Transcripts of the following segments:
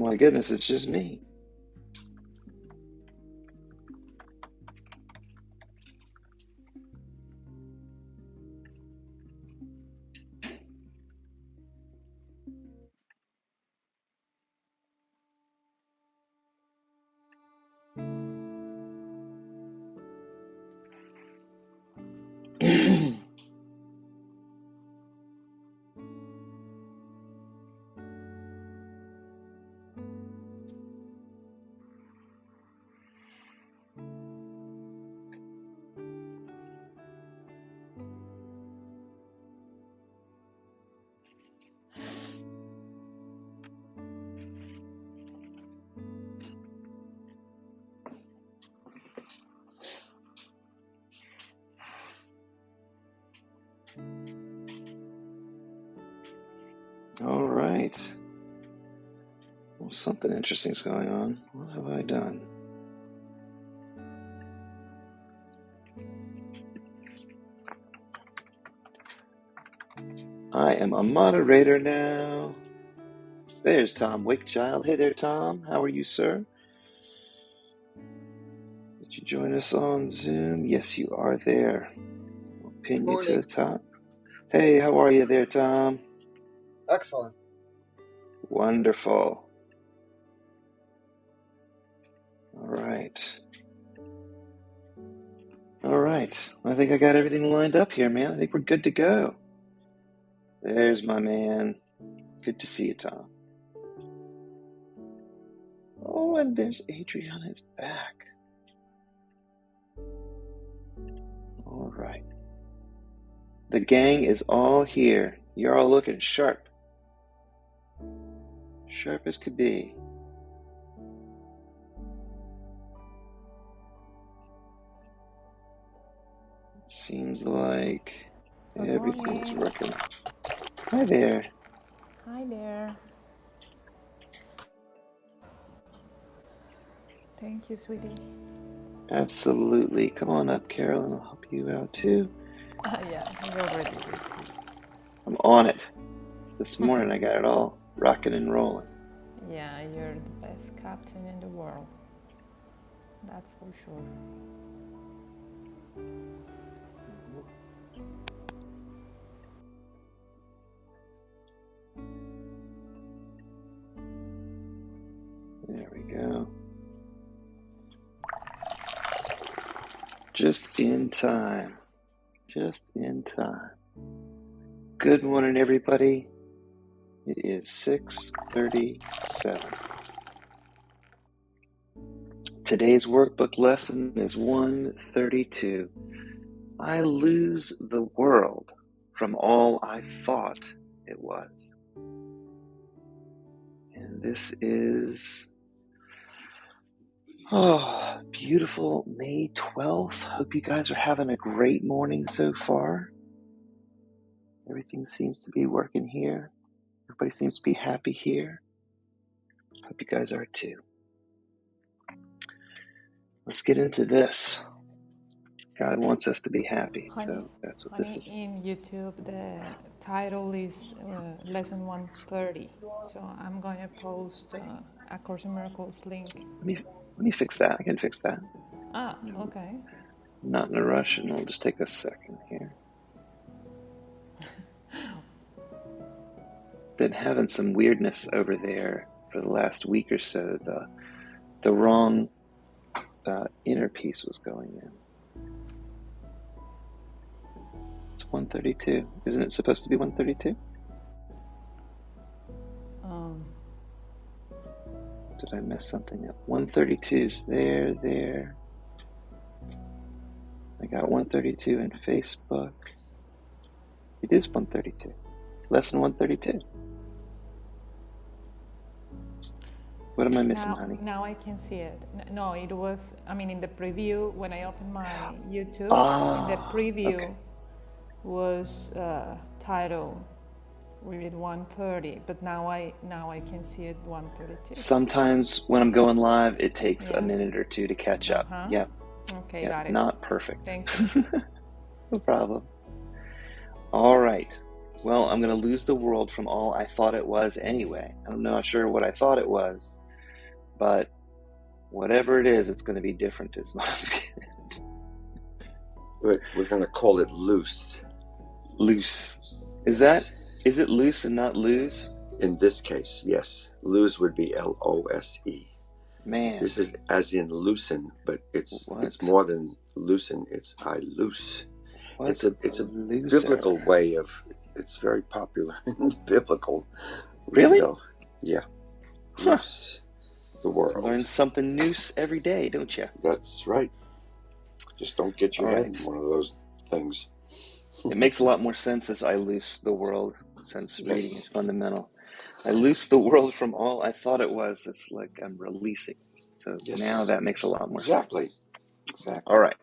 Oh my goodness, it's just me. All right. Well, something interesting is going on. What have I done? I am a moderator now. There's Tom Wakechild. Hey there, Tom. How are you, sir? Did you join us on Zoom? Yes, you are there. I'll pin you to the top. Hey, how are you there, Tom? Excellent. Wonderful. All right. All right. I think I got everything lined up here, man. I think we're good to go. There's my man. Good to see you, Tom. Oh, and there's Adriana's back. All right. The gang is all here. You're all looking sharp. Sharp as could be. Seems like everything's working. Hi there. Hi there. Thank you, sweetie. Absolutely. Come on up, Carolyn. I'll help you out too. Yeah, you're already good. I'm on it. This morning I got it all rocking and rolling. Yeah, you're the best captain in the world. That's for sure. There we go. Just in time. Just in time. Good morning, everybody. It is 6:37. Today's workbook lesson is 132. I lose the world from all I thought it was. And this is, beautiful May 12th. Hope you guys are having a great morning so far. Everything seems to be working here. Everybody seems to be happy here. Hope you guys are too. Let's get into this. God wants us to be happy, so that's what this is. In YouTube, the title is Lesson 130. So I'm going to post a Course in Miracles link. Let me fix that. I can fix that. Okay. I'm not in a rush, and it'll just take a second here. Been having some weirdness over there for the last week or so. The wrong inner piece was going in. It's 132. Isn't it supposed to be 132? Did I mess something up? 132's there. I got 132 in Facebook. It is 132. Lesson 132. What am I missing, honey? Now I can see it. No, it was, in the preview, when I opened my YouTube, the preview was titled with 130, but now I can see it 132. Sometimes when I'm going live, it takes a minute or two to catch up. Yeah. Okay, got it. Not perfect. Thank you. No problem. All right. Well, I'm going to lose the world from all I thought it was anyway. I'm not sure what I thought it was, but whatever it is, it's going to be different. We're going to call it loose. Loose. Yes. Is it loose and not lose? In this case, yes. Lose would be Lose. Man. This is as in loosen, but it's more than loosen. It's I loose. What? It's a Looser. biblical way of. It's very popular in biblical Really? lingo. Yeah. Loose the world. Learn something new every day, don't you? That's right. Just don't get your head in one of those things. It makes a lot more sense as I loose the world, since reading is fundamental. I loose the world from all I thought it was. It's like I'm releasing. So now that makes a lot more sense. Exactly. All right.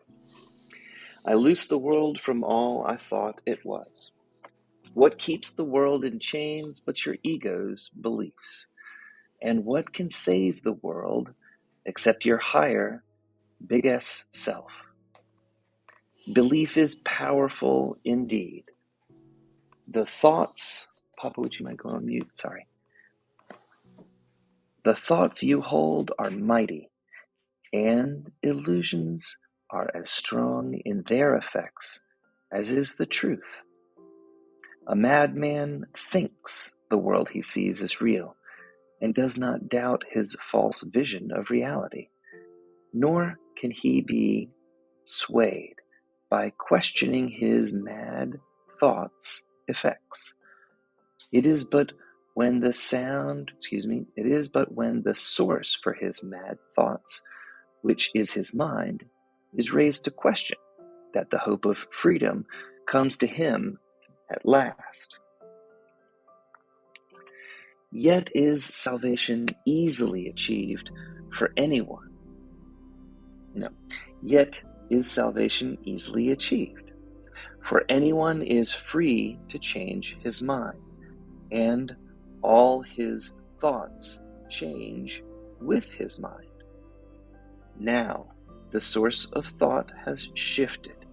I loose the world from all I thought it was. What keeps the world in chains but your ego's beliefs? And what can save the world except your higher, big S self? Belief is powerful indeed. The thoughts, Papa, would you mind going on mute? Sorry. The thoughts you hold are mighty, and illusions are as strong in their effects as is the truth. A madman thinks the world he sees is real, and does not doubt his false vision of reality, nor can he be swayed by questioning his mad thoughts' effects. It is but when the source for his mad thoughts, which is his mind, is raised to question, that the hope of freedom comes to him at last. Yet is salvation easily achieved for anyone. Yet is salvation easily achieved, for anyone is free to change his mind, and all his thoughts change with his mind. Now, the source of thought has shifted,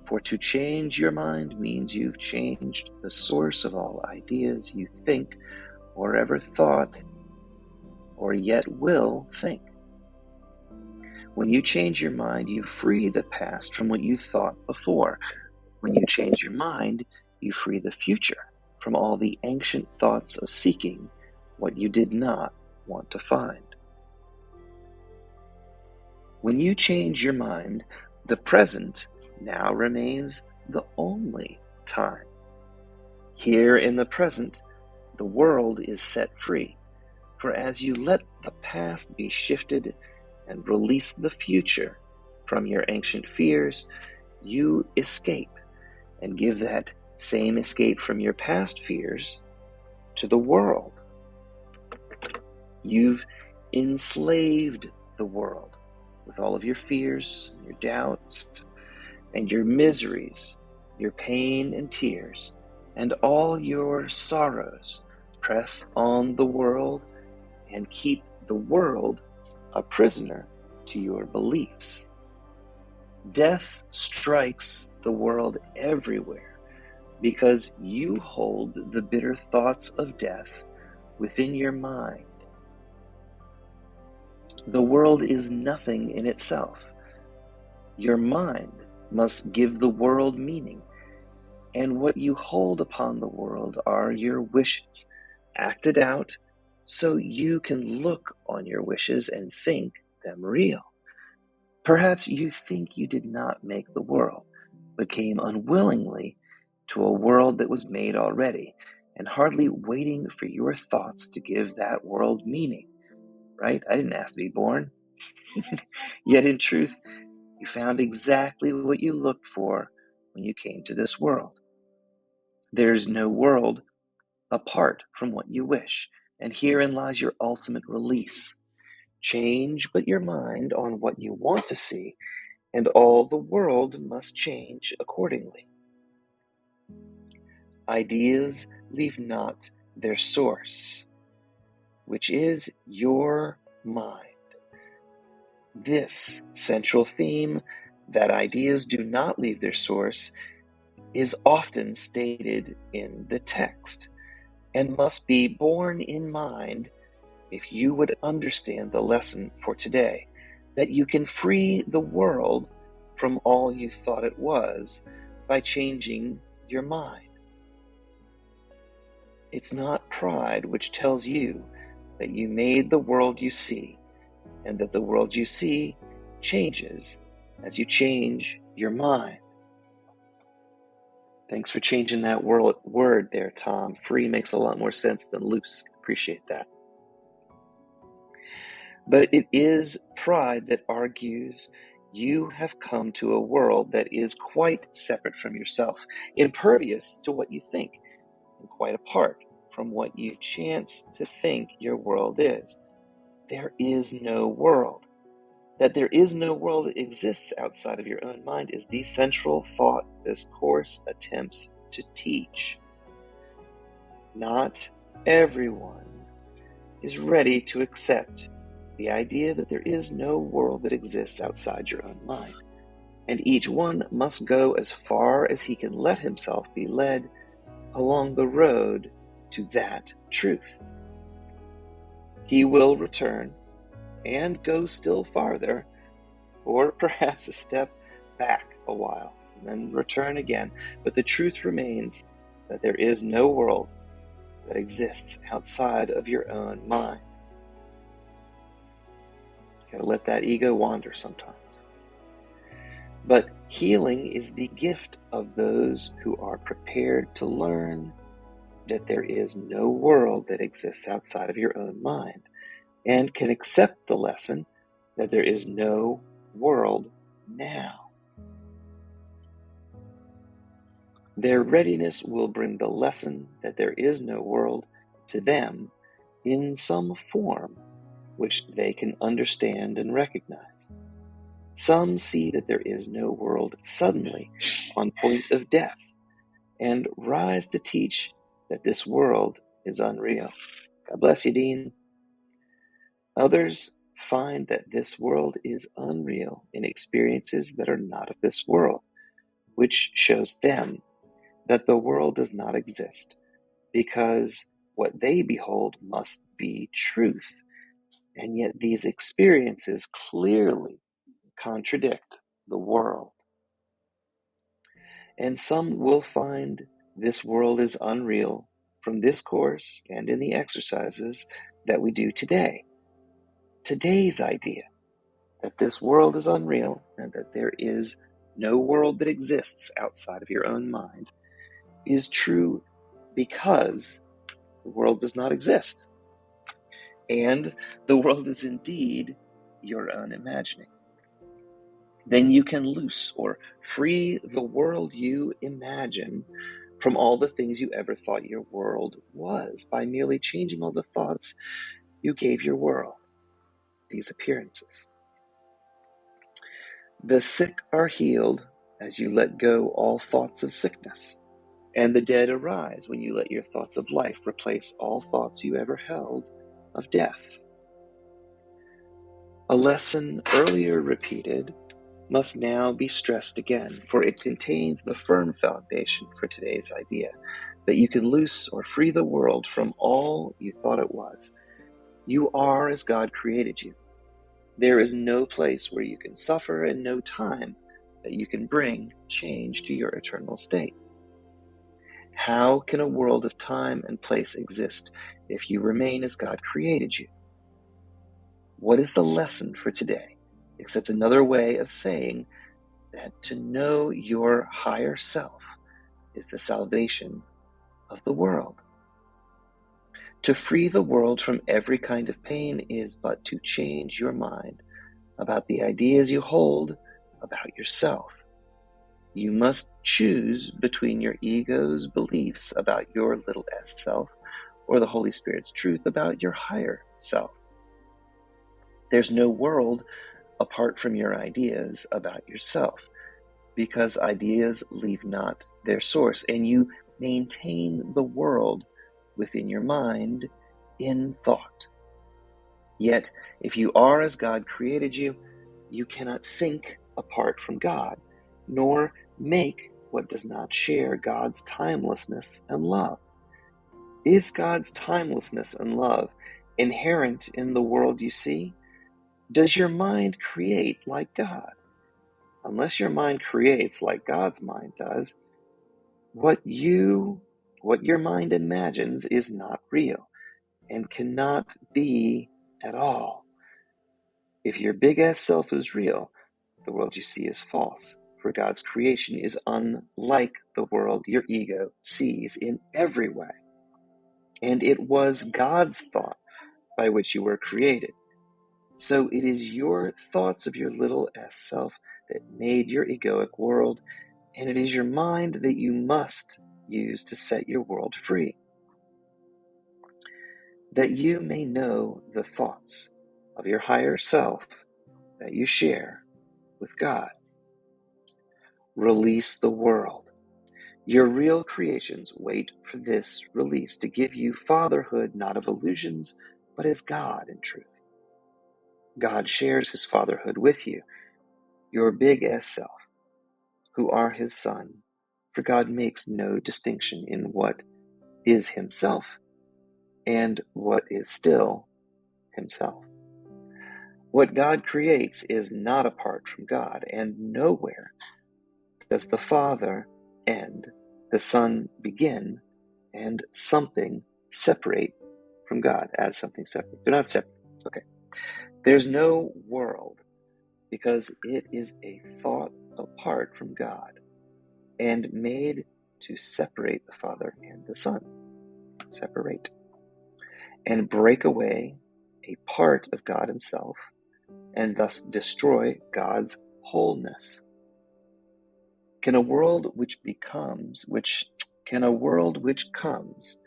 for to change your mind means you've changed the source of all ideas you think or ever thought or yet will think. When you change your mind, you free the past from what you thought before. When you change your mind, you free the future from all the ancient thoughts of seeking what you did not want to find. When you change your mind, the present now remains the only time. Here in the present, the world is set free, for as you let the past be shifted and release the future from your ancient fears, you escape and give that same escape from your past fears to the world. You've enslaved the world with all of your fears, your doubts, and your miseries, your pain and tears, and all your sorrows. Press on the world and keep the world a prisoner to your beliefs. Death strikes the world everywhere because you hold the bitter thoughts of death within your mind. The world is nothing in itself. Your mind must give the world meaning, and what you hold upon the world are your wishes, acted out so you can look on your wishes and think them real. Perhaps you think you did not make the world, but came unwillingly to a world that was made already, and hardly waiting for your thoughts to give that world meaning. Right? I didn't ask to be born. Yet in truth, you found exactly what you looked for when you came to this world. There's no world apart from what you wish, and herein lies your ultimate release. Change but your mind on what you want to see, and all the world must change accordingly. Ideas leave not their source, which is your mind. This central theme, that ideas do not leave their source, is often stated in the text and must be borne in mind if you would understand the lesson for today, that you can free the world from all you thought it was by changing your mind. It's not pride which tells you that you made the world you see, and that the world you see changes as you change your mind. Thanks for changing that word there, Tom. Free makes a lot more sense than loose. Appreciate that. But it is pride that argues you have come to a world that is quite separate from yourself, impervious to what you think, and quite apart from what you chance to think your world is. There is no world. That there is no world that exists outside of your own mind is the central thought this course attempts to teach. Not everyone is ready to accept the idea that there is no world that exists outside your own mind, and each one must go as far as he can let himself be led along the road to that truth. He will return and go still farther, or perhaps a step back a while, and then return again. But the truth remains that there is no world that exists outside of your own mind. Gotta let that ego wander sometimes. But healing is the gift of those who are prepared to learn that there is no world that exists outside of your own mind, and can accept the lesson that there is no world now. Their readiness will bring the lesson that there is no world to them in some form which they can understand and recognize. Some see that there is no world suddenly on point of death and rise to teach that this world is unreal. God bless you, Dean. Others find that this world is unreal in experiences that are not of this world, which shows them that the world does not exist, because what they behold must be truth, and yet these experiences clearly contradict the world. And some will find this world is unreal from this course and in the exercises that we do today. Today's idea that this world is unreal and that there is no world that exists outside of your own mind is true because the world does not exist, and the world is indeed your own imagining. Then you can loose or free the world you imagine from all the things you ever thought your world was by merely changing all the thoughts you gave your world, these appearances. The sick are healed as you let go all thoughts of sickness, and the dead arise when you let your thoughts of life replace all thoughts you ever held of death. A lesson earlier repeated must now be stressed again, for it contains the firm foundation for today's idea, that you can loose or free the world from all you thought it was. You are as God created you. There is no place where you can suffer and no time that you can bring change to your eternal state. How can a world of time and place exist if you remain as God created you? What is the lesson for today, except another way of saying that to know your higher self is the salvation of the world? To free the world from every kind of pain is but to change your mind about the ideas you hold about yourself. You must choose between your ego's beliefs about your little s self or the Holy Spirit's truth about your higher self. There's no world apart from your ideas about yourself, because ideas leave not their source, and you maintain the world within your mind in thought. Yet, if you are as God created you, you cannot think apart from God, nor make what does not share God's timelessness and love? Is God's timelessness and love inherent in the world you see? Does your mind create like God? Unless your mind creates like God's mind does, what your mind imagines is not real and cannot be at all. If your big ass self is real, the world you see is false, for God's creation is unlike the world your ego sees in every way. And it was God's thought by which you were created. So it is your thoughts of your little s self that made your egoic world, and it is your mind that you must use to set your world free. That you may know the thoughts of your higher self that you share with God. Release the world. Your real creations wait for this release to give you fatherhood not of illusions, but as God in truth. God shares his fatherhood with you, your big S self, who are his son, for God makes no distinction in what is himself and what is still himself. What God creates is not apart from God, and nowhere does the Father end, the Son begin, and something separate from God as something separate. They're not separate. Okay. There's no world because it is a thought apart from God and made to separate the Father and the Son. Separate. And break away a part of God himself and thus destroy God's wholeness. Can a world which comes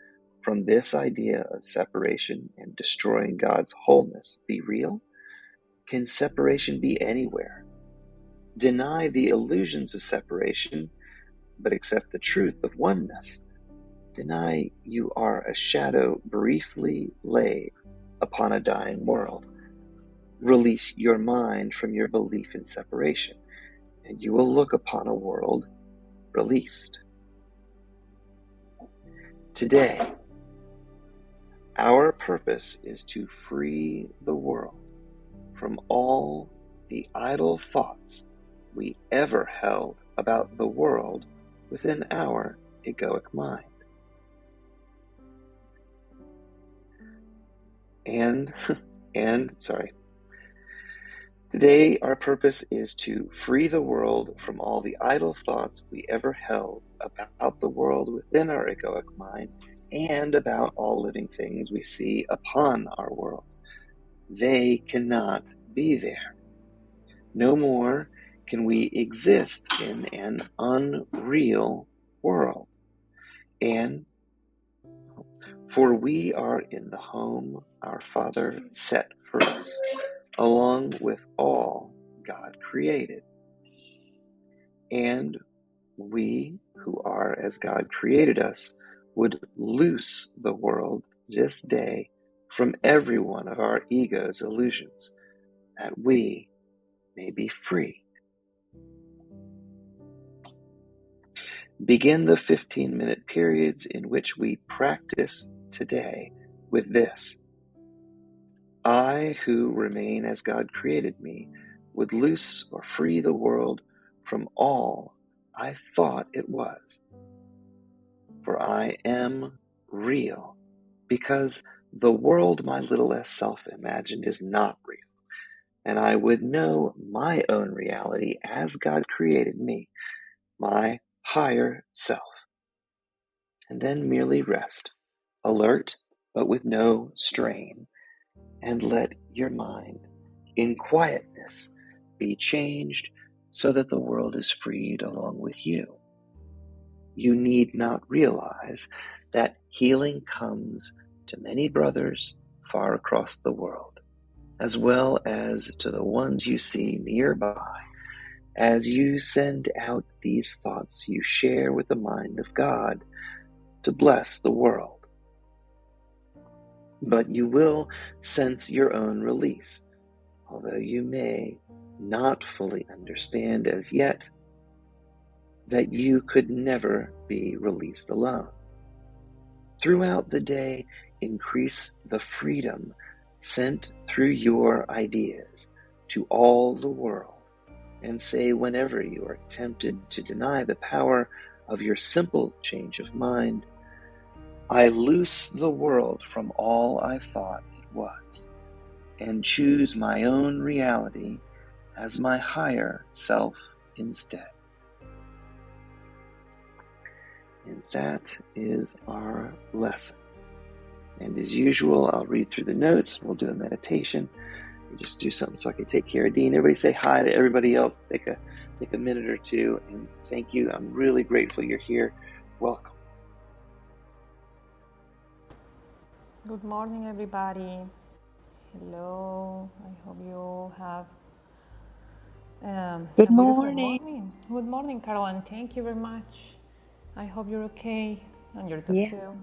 from this idea of separation and destroying God's wholeness be real? Can separation be anywhere? Deny the illusions of separation, but accept the truth of oneness. Deny you are a shadow briefly laid upon a dying world. Release your mind from your belief in separation, and you will look upon a world released. Today, our purpose is to free the world from all the idle thoughts we ever held about the world within our egoic mind. Today, our purpose is to free the world from all the idle thoughts we ever held about the world within our egoic mind and about all living things we see upon our world. They cannot be there. No more can we exist in an unreal world. And for we are in the home our Father set for us, along with all God created. And we, who are as God created us, would loose the world this day from every one of our ego's illusions, that we may be free. Begin the 15-minute periods in which we practice today with this. I, who remain as God created me, would loose or free the world from all I thought it was. For I am real, because the world my little s self imagined is not real, and I would know my own reality as God created me, my higher self, and then merely rest, alert but with no strain, and let your mind in quietness be changed so that the world is freed along with you. You need not realize that healing comes to many brothers far across the world, as well as to the ones you see nearby. As you send out these thoughts, you share with the mind of God to bless the world. But you will sense your own release, although you may not fully understand as yet that you could never be released alone. Throughout the day, increase the freedom sent through your ideas to all the world, and say whenever you are tempted to deny the power of your simple change of mind, I loose the world from all I thought it was, and choose my own reality as my higher self instead. And that is our lesson. And as usual, I'll read through the notes. We'll do a meditation. We just do something so I can take care of Dean. Everybody say hi to everybody else. Take a minute or two, and thank you. I'm really grateful you're here. Welcome. Good morning, everybody. Hello. I hope you all have Good a beautiful morning. morning. Good morning, Caroline. Thank you very much. I hope you're okay and you're good Yeah. too.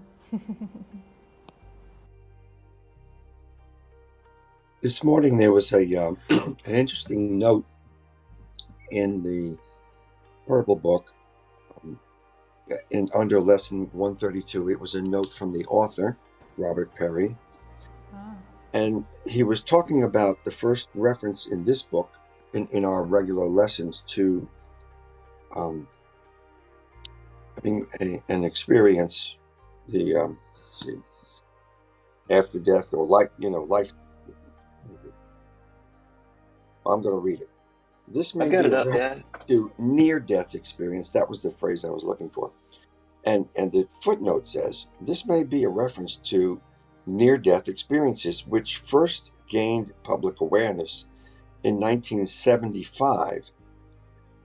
This morning there was an interesting note in the Purple Book, under lesson 132. It was a note from the author, Robert Perry, and he was talking about the first reference in this book, in our regular lessons, to having an experience, the after death or life. I'm going to read it. This may be a reference to near-death experience. That was the phrase I was looking for. And the footnote says, this may be a reference to near-death experiences which first gained public awareness in 1975,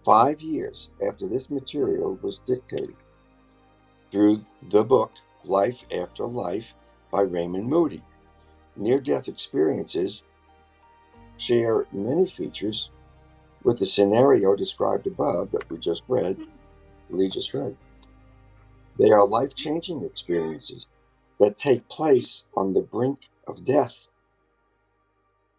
5 years after this material was dictated, through the book Life After Life by Raymond Moody. Near-death experiences share many features with the scenario described above that Lee just read. They are life-changing experiences that take place on the brink of death,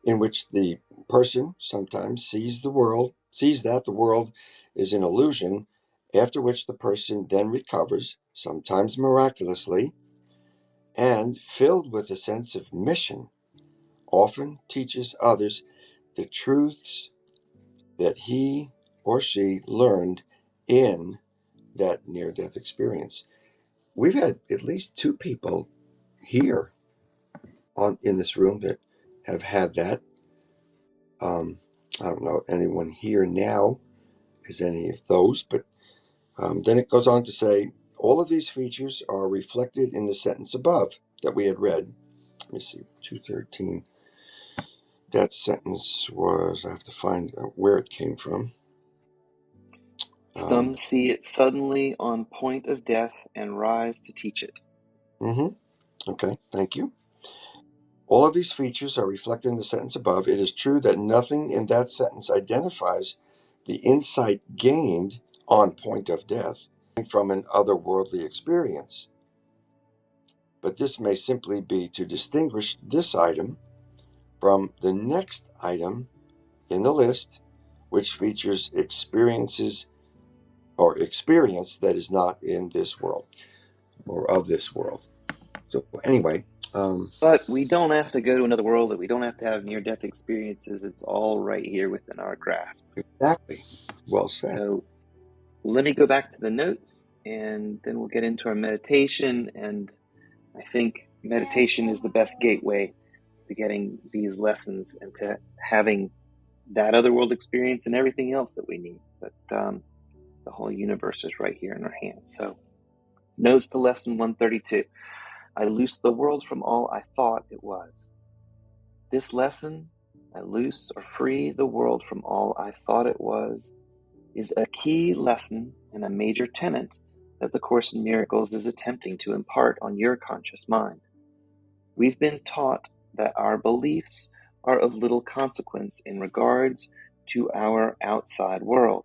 in which the person sometimes sees that the world is an illusion, after which the person then recovers, sometimes miraculously, and filled with a sense of mission, often teaches others the truths that he or she learned in that near-death experience. We've had at least 2 people here in this room that have had that. I don't know if anyone here now is any of those, but then it goes on to say, all of these features are reflected in the sentence above that we had read. Let me see, 213. That sentence was, I have to find where it came from. Some see it suddenly on point of death and rise to teach it. Okay, thank you. All of these features are reflected in the sentence above. It is true that nothing in that sentence identifies the insight gained on point of death from an otherworldly experience. But this may simply be to distinguish this item from the next item in the list, which features experience that is not in this world or of this world. So anyway. But we don't have to go to another world. We don't have to have near-death experiences. It's all right here within our grasp. Exactly. Well said. So let me go back to the notes, and then we'll get into our meditation. And I think meditation is the best gateway to getting these lessons and to having that other world experience and everything else that we need. But the whole universe is right here in our hands. So notes to lesson 132. I loose the world from all I thought it was. This lesson, I loose or free the world from all I thought it was, is a key lesson and a major tenet that the Course in Miracles is attempting to impart on your conscious mind. We've been taught that our beliefs are of little consequence in regards to our outside world.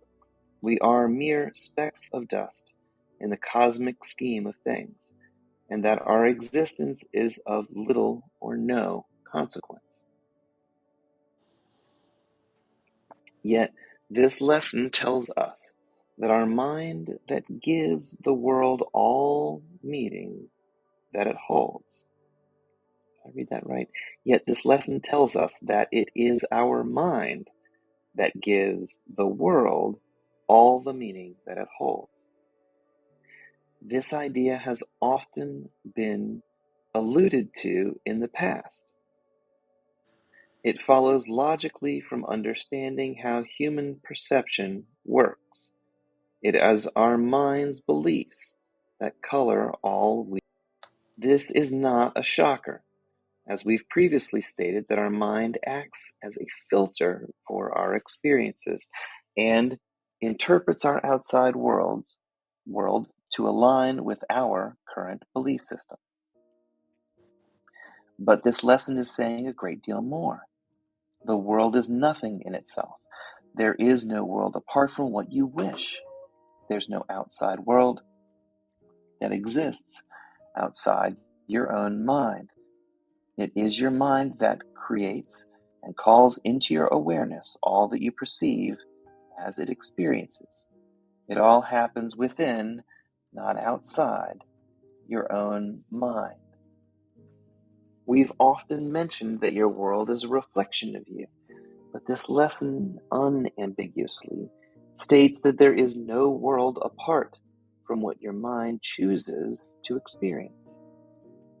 We are mere specks of dust in the cosmic scheme of things, and that our existence is of little or no consequence. Yet this lesson tells us that our mind that gives the world all meaning that it holds. Did I read that right? Yet this lesson tells us that it is our mind that gives the world all the meaning that it holds. This idea has often been alluded to in the past. It follows logically from understanding how human perception works. It is our mind's beliefs that color all we. This is not a shocker, as we've previously stated that our mind acts as a filter for our experiences and interprets our outside world to align with our current belief system. But this lesson is saying a great deal more. The world is nothing in itself. There is no world apart from what you wish. There's no outside world that exists outside your own mind. It is your mind that creates and calls into your awareness all that you perceive as it experiences. It all happens within, not outside, your own mind. We've often mentioned that your world is a reflection of you, but this lesson unambiguously states that there is no world apart from what your mind chooses to experience.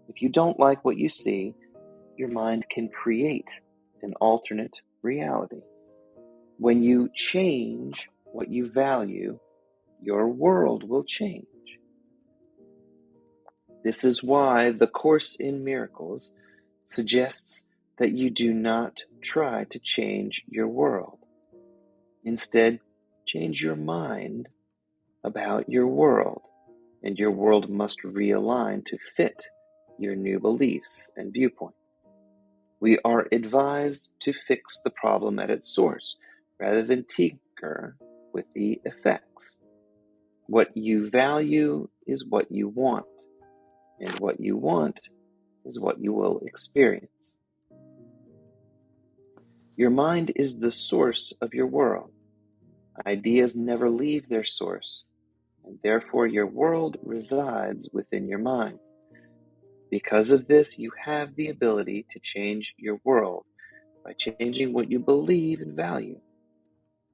If you don't like what you see, your mind can create an alternate reality. When you change what you value, your world will change. This is why the Course in Miracles suggests that you do not try to change your world. Instead, change your mind about your world, and your world must realign to fit your new beliefs and viewpoint. We are advised to fix the problem at its source rather than tinker with the effects. What you value is what you want, and what you want is what you will experience. Your mind is the source of your world. Ideas never leave their source, and therefore your world resides within your mind. Because of this, you have the ability to change your world by changing what you believe and value.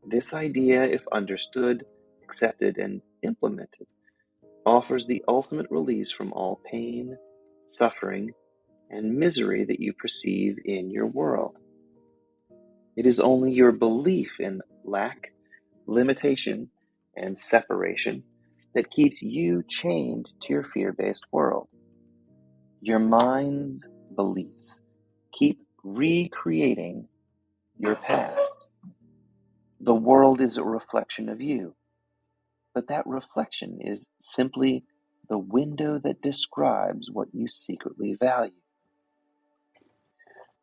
This idea, if understood, accepted, and implemented, offers the ultimate release from all pain, suffering, and misery that you perceive in your world. It is only your belief in lack, limitation, and separation that keeps you chained to your fear-based world. Your mind's beliefs keep recreating your past. The world is a reflection of you, but that reflection is simply the window that describes what you secretly value.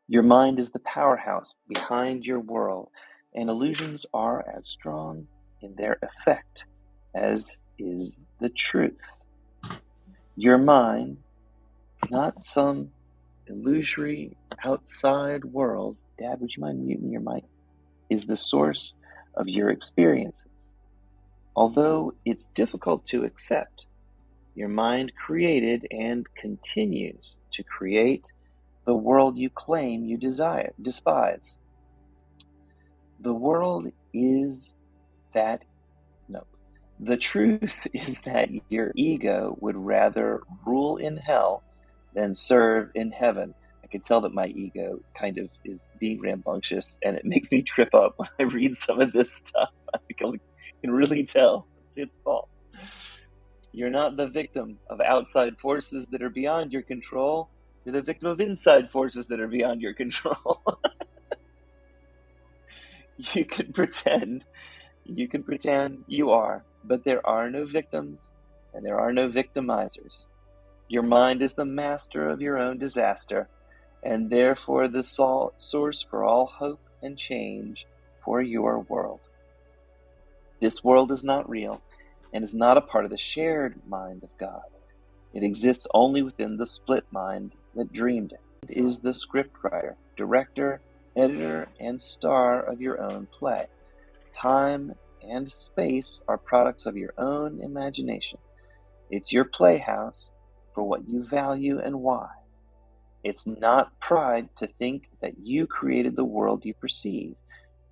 Your mind is the powerhouse behind your world, and illusions are as strong in their effect as is the truth. Your mind, not some illusory outside world, Dad, would you mind muting your mic, is the source of your experiences. Although it's difficult to accept, your mind created and continues to create the world you claim you despise. The world is that, no, the truth is that your ego would rather rule in hell than serve in heaven. I can tell that my ego kind of is being rambunctious, and it makes me trip up when I read some of this stuff. I can really tell it's its fault. You're not the victim of outside forces that are beyond your control. You're the victim of inside forces that are beyond your control. You can pretend you are, but there are no victims and there are no victimizers. Your mind is the master of your own disaster, and therefore the source for all hope and change for your world. This world is not real and is not a part of the shared mind of God. It exists only within the split mind that dreamed it. It is the scriptwriter, director, editor, and star of your own play. Time and space are products of your own imagination. It's your playhouse for what you value and why. It's not pride to think that you created the world you perceive.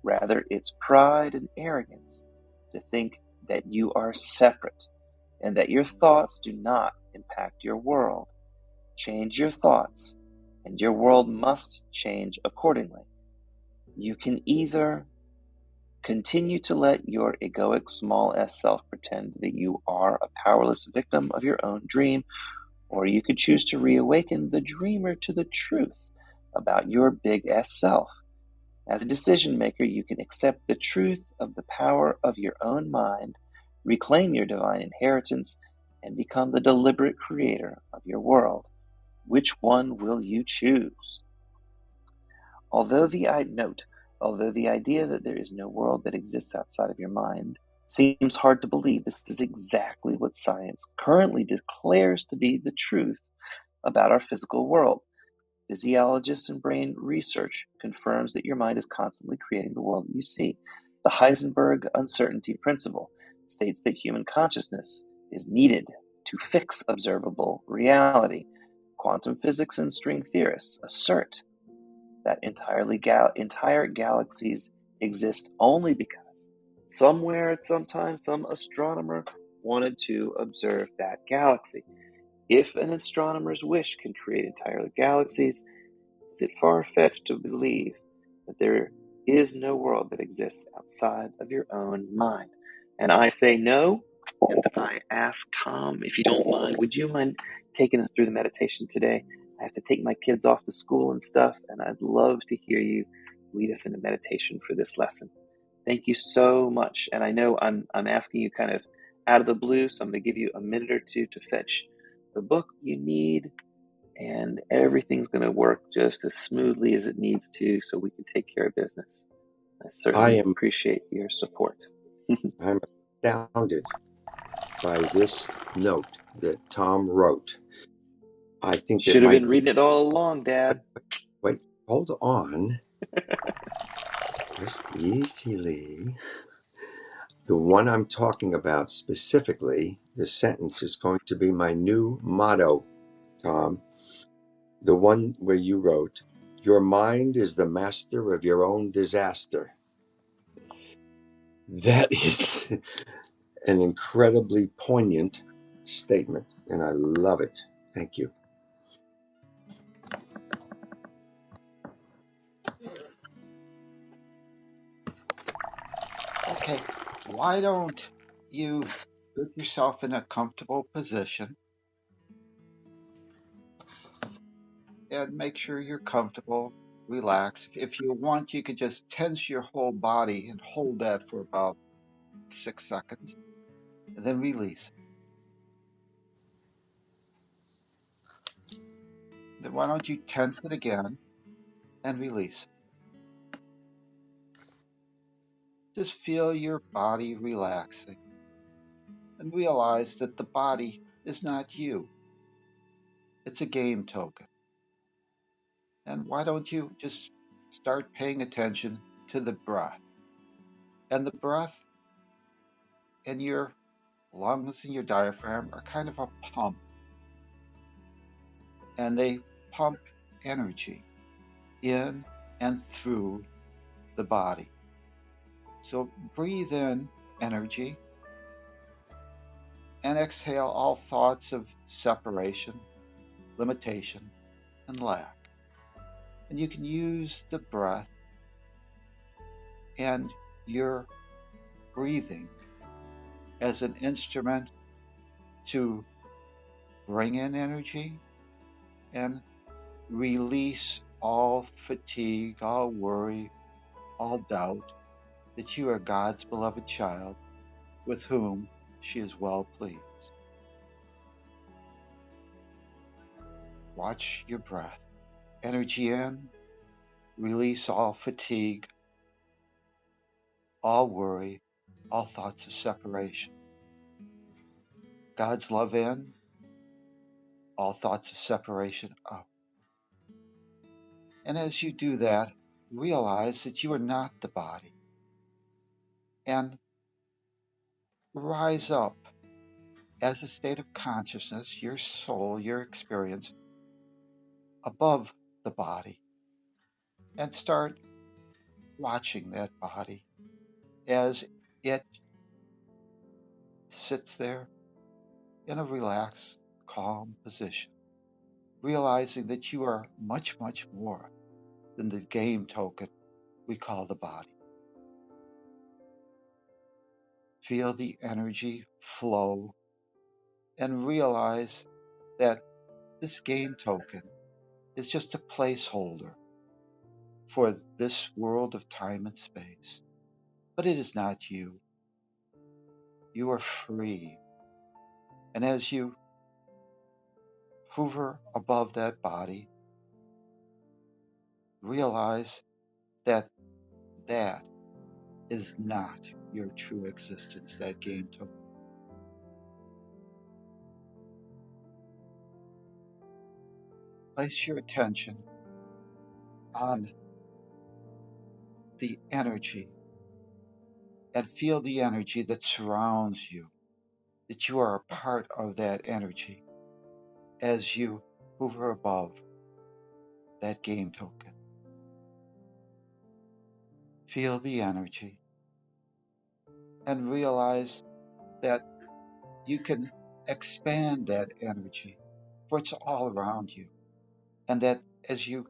Rather, it's pride and arrogance to think that you are separate and that your thoughts do not impact your world. Change your thoughts, and your world must change accordingly. You can either continue to let your egoic small s self pretend that you are a powerless victim of your own dream, or you could choose to reawaken the dreamer to the truth about your big S self. As a decision maker, you can accept the truth of the power of your own mind, reclaim your divine inheritance, and become the deliberate creator of your world. Which one will you choose? Although the idea that there is no world that exists outside of your mind seems hard to believe, this is exactly what science currently declares to be the truth about our physical world. Physiologists and brain research confirms that your mind is constantly creating the world that you see. The Heisenberg uncertainty principle states that human consciousness is needed to fix observable reality. Quantum physics and string theorists assert that entire galaxies exist only because somewhere at some time some astronomer wanted to observe that galaxy. If an astronomer's wish can create entire galaxies, is it far-fetched to believe that there is no world that exists outside of your own mind? And I say no, and I ask Tom, if you don't mind, would you mind taking us through the meditation today? I have to take my kids off to school and stuff, and I'd love to hear you lead us into meditation for this lesson. Thank you so much. And I know I'm asking you kind of out of the blue, so I'm going to give you a minute or two to fetch the book you need, and everything's going to work just as smoothly as it needs to so we can take care of business. I certainly appreciate your support. I'm astounded by this note that Tom wrote. I think should have been reading it all along, Dad. Wait, hold on. Just easily. The one I'm talking about specifically, the sentence is going to be my new motto, Tom. The one where you wrote, "Your mind is the master of your own disaster." That is an incredibly poignant statement, and I love it. Thank you. Okay, why don't you put yourself in a comfortable position and make sure you're comfortable, relax. If you want, you could just tense your whole body and hold that for about 6 seconds and then release. Then why don't you tense it again and release? Just feel your body relaxing and realize that the body is not you. It's a game token. And why don't you just start paying attention to the breath? And the breath and your lungs and your diaphragm are kind of a pump, and they pump energy in and through the body. So breathe in energy and exhale all thoughts of separation, limitation, and lack. And you can use the breath and your breathing as an instrument to bring in energy and release all fatigue, all worry, all doubt that you are God's beloved child with whom she is well pleased. Watch your breath. Energy in, release all fatigue, all worry, all thoughts of separation. God's love in, all thoughts of separation out. And as you do that, realize that you are not the body. And rise up as a state of consciousness, your soul, your experience above the body, and start watching that body as it sits there in a relaxed, calm position, realizing that you are much, much more than the game token we call the body. Feel the energy flow and realize that this game token is just a placeholder for this world of time and space. But it is not you. You are free. And as you hover above that body, realize that that is not your true existence, that game token. Place your attention on the energy and feel the energy that surrounds you, that you are a part of that energy as you hover above that game token. Feel the energy and realize that you can expand that energy, for it's all around you. And that as you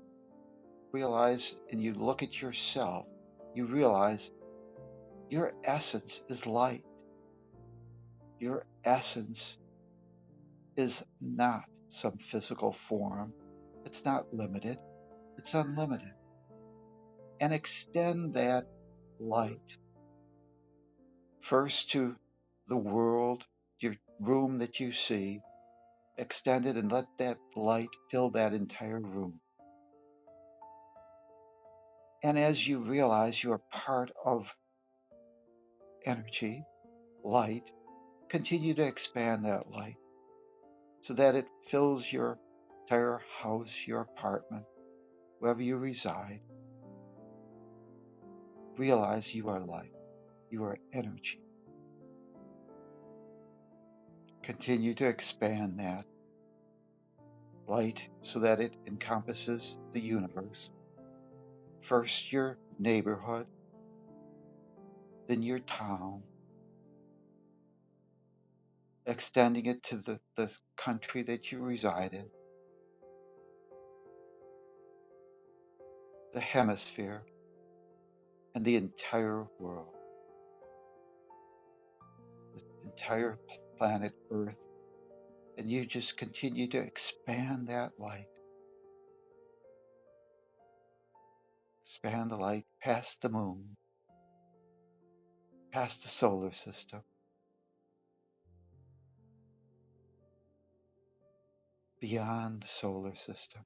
realize and you look at yourself, you realize your essence is light. Your essence is not some physical form. It's not limited, it's unlimited. And extend that light first to the world, your room that you see. Extend it and let that light fill that entire room. And as you realize you are part of energy, light, continue to expand that light so that it fills your entire house, your apartment, wherever you reside. Realize you are light, you are energy. Continue to expand that light so that it encompasses the universe. First your neighborhood, then your town, extending it to the country that you reside in, the hemisphere, and the entire world, the entire planet Earth. And you just continue to expand that light, expand the light past the moon, past the solar system, beyond the solar system,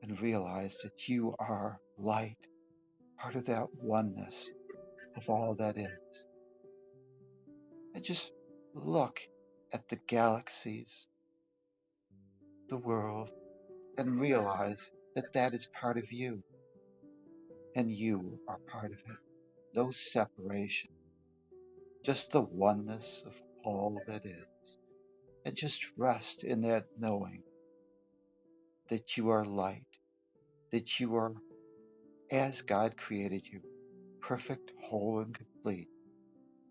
and realize that you are light, part of that oneness of all that is. And just look at the galaxies, the world, and realize that that is part of you, and you are part of it. No separation, just the oneness of all that is. And just rest in that knowing that you are light, that you are as God created you, perfect, whole, and complete,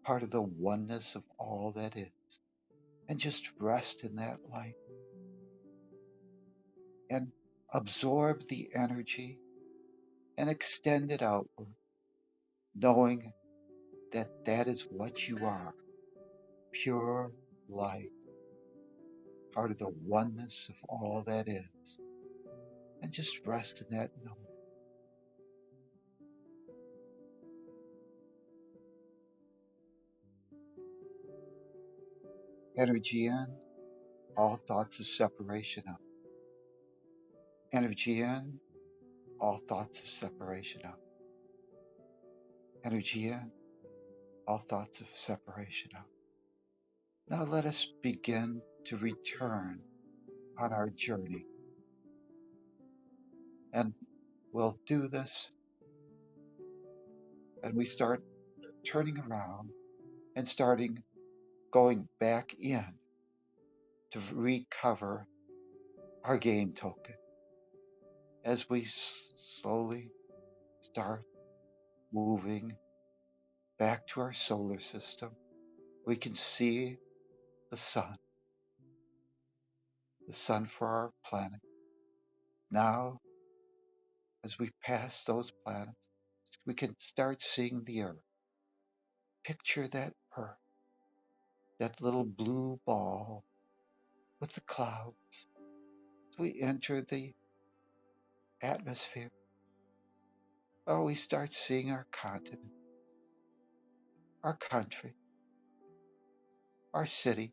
part of the oneness of all that is. And just rest in that light and absorb the energy and extend it outward, knowing that that is what you are, pure light, part of the oneness of all that is. And just rest in that knowing. Energy in, all thoughts of separation out. Energy in, all thoughts of separation out. Energy in, all thoughts of separation out. Now let us begin to return on our journey. And we'll do this, and we start turning around and starting going back in to recover our game token as we slowly start moving back to our solar system. We can see the sun for our planet. Now, as we pass those planets, we can start seeing the Earth. Picture that Earth, that little blue ball with the clouds. As we enter the atmosphere, oh, we start seeing our continent, our country, our city,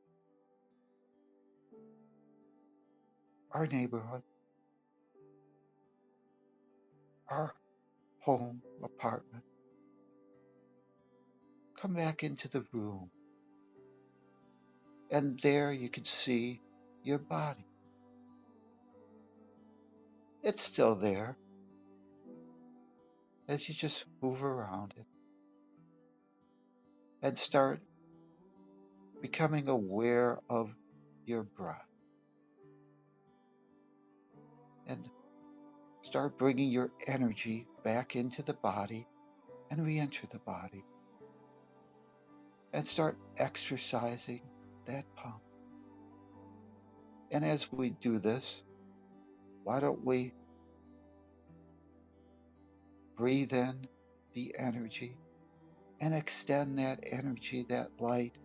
our neighborhood, our home, apartment. Come back into the room, and there you can see your body. It's still there as you just move around it and start becoming aware of your breath and start bringing your energy back into the body and re-enter the body and start exercising that pump. And as we do this, why don't we breathe in the energy and extend that energy, that light,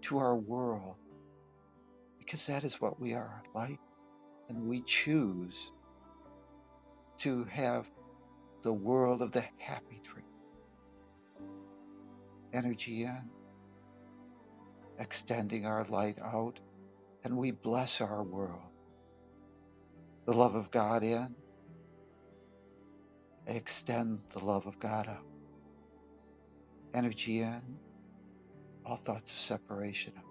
to our world? Because that is what we are, light. And we choose to have the world of the happy tree. Energy in, extending our light out, and we bless our world. The love of God in, extend the love of God out. Energy in, all thoughts of separation out.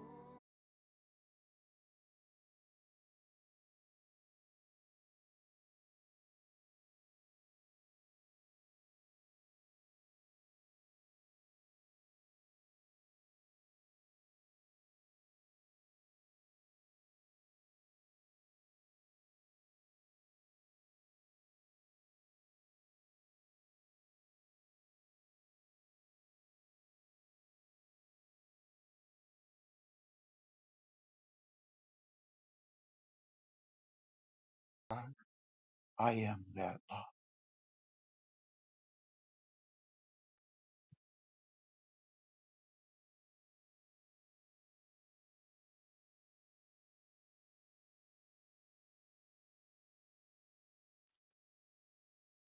I am that love.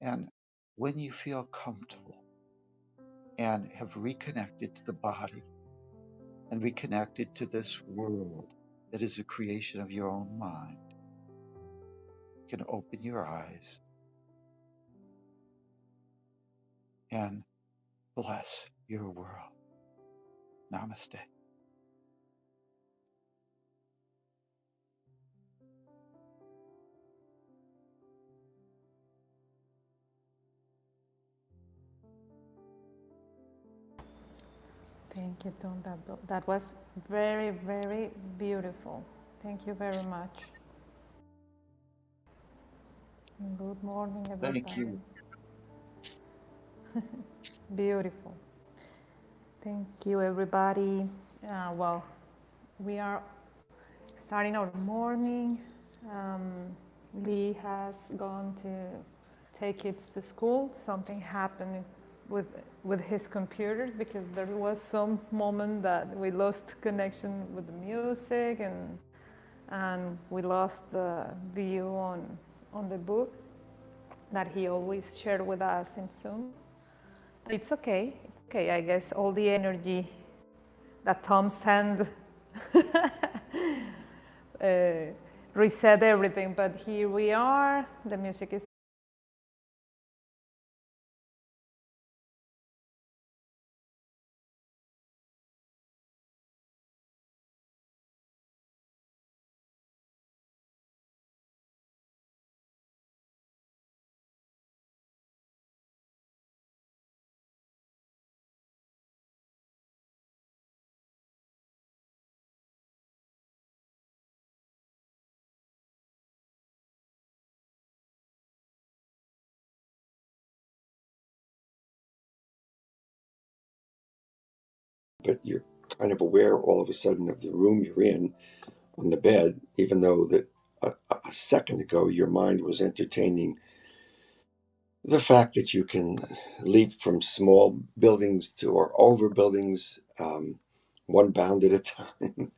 And when you feel comfortable and have reconnected to the body and reconnected to this world that is a creation of your own mind, you can open your eyes and bless your world. Namaste. Thank you, Tom. That was very, very beautiful. Thank you very much. Good morning, Thank everybody. you. Beautiful. Thank you, everybody. Well, we are starting our morning. Lee has gone to take kids to school. Something happened with his computers because there was some moment that we lost connection with the music and we lost the view on the book that he always shared with us in Zoom. It's okay. It's okay. I guess all the energy that Tom sent reset everything. But here we are. The music is you're kind of aware all of a sudden of the room you're in on the bed, even though that a second ago your mind was entertaining the fact that you can leap from small buildings to or over buildings, one bound at a time.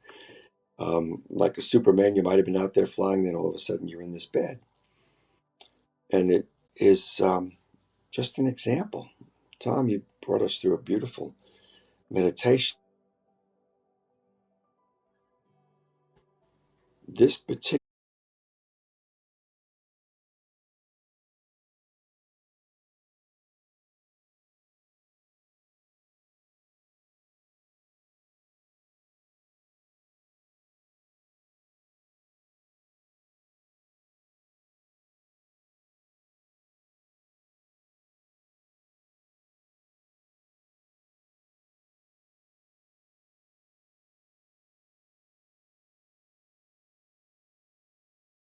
Like a Superman, you might have been out there flying, then all of a sudden you're in this bed. And it is just an example. Tom, you brought us through a beautiful meditation. This particular